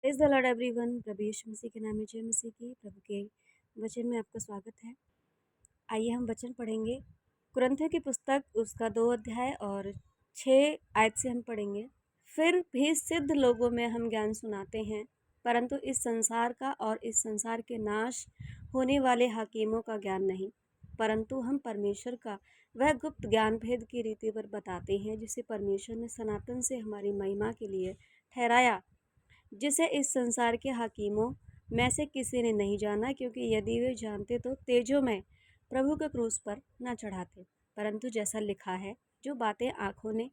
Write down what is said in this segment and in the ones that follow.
Praise the lord everyone. प्रभु यीशु मसीह के नाम में जय मसीह की। प्रभु के वचन में आपका स्वागत है। आइए हम वचन पढ़ेंगे। कुरिन्थियों की पुस्तक उसका 2 अध्याय और 6 आयत से हम पढ़ेंगे। फिर भी सिद्ध लोगों में हम ज्ञान सुनाते हैं, परंतु इस संसार का और इस संसार के नाश होने वाले हाकिमों का ज्ञान नहीं, परंतु हम परमेश्वर का वह गुप्त ज्ञान भेद की रीति पर बताते हैं, जिसे परमेश्वर ने सनातन से हमारी महिमा के लिए ठहराया, जिसे इस संसार के हाकिमों में से किसी ने नहीं जाना, क्योंकि यदि वे जानते तो तेजों में प्रभु के क्रूस पर न चढ़ाते। परंतु जैसा लिखा है, जो बातें आँखों ने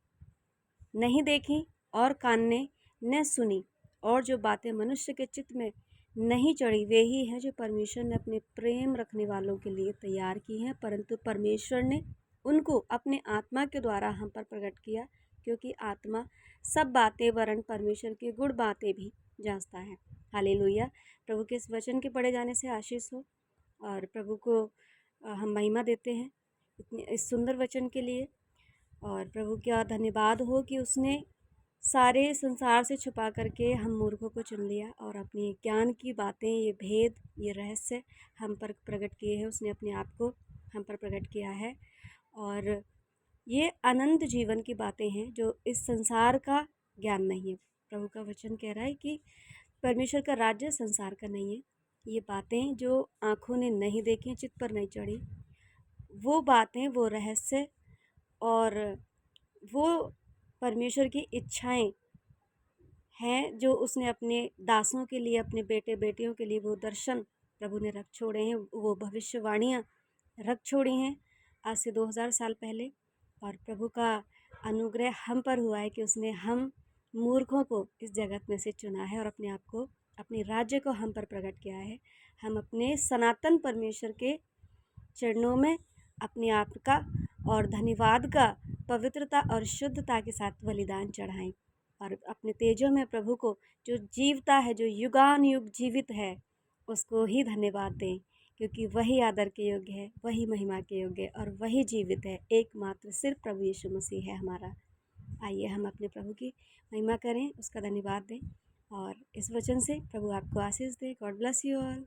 नहीं देखी और कान ने न सुनी और जो बातें मनुष्य के चित्त में नहीं चढ़ी, वे ही हैं जो परमेश्वर ने अपने प्रेम रखने वालों के लिए तैयार की हैं। परंतु परमेश्वर ने उनको अपने आत्मा के द्वारा हम पर प्रकट किया, क्योंकि आत्मा सब बातें वरन परमेश्वर की गुड़ बातें भी जांचता है। हालेलुया। प्रभु के इस वचन के पढ़े जाने से आशीष हो और प्रभु को हम महिमा देते हैं इतने इस सुंदर वचन के लिए। और प्रभु का धन्यवाद हो कि उसने सारे संसार से छुपा करके हम मूर्खों को चुन लिया और अपनी ज्ञान की बातें, ये भेद, ये रहस्य हम पर प्रकट किए हैं। उसने अपने आप को हम पर प्रकट किया है और ये अनंत जीवन की बातें हैं जो इस संसार का ज्ञान नहीं है। प्रभु का वचन कह रहा है कि परमेश्वर का राज्य संसार का नहीं है। ये बातें जो आँखों ने नहीं देखी, चित्त पर नहीं चढ़ी, वो बातें, वो रहस्य और वो परमेश्वर की इच्छाएं हैं जो उसने अपने दासों के लिए, अपने बेटे बेटियों के लिए वो दर्शन प्रभु ने रख छोड़े हैं, वो भविष्यवाणियाँ रख छोड़ी हैं आज से 2000 साल पहले। और प्रभु का अनुग्रह हम पर हुआ है कि उसने हम मूर्खों को इस जगत में से चुना है और अपने आप को, अपने राज्य को हम पर प्रकट किया है। हम अपने सनातन परमेश्वर के चरणों में अपने आप का और धन्यवाद का पवित्रता और शुद्धता के साथ बलिदान चढ़ाएं और अपने तेजों में प्रभु को, जो जीवता है, जो युगान युग जीवित है, उसको ही धन्यवाद दें, क्योंकि वही आदर के योग्य है, वही महिमा के योग्य है और वही जीवित है। एकमात्र सिर्फ प्रभु यीशु मसीह है हमारा। आइए हम अपने प्रभु की महिमा करें, उसका धन्यवाद दें और इस वचन से प्रभु आपको आशीष दे। God bless you all.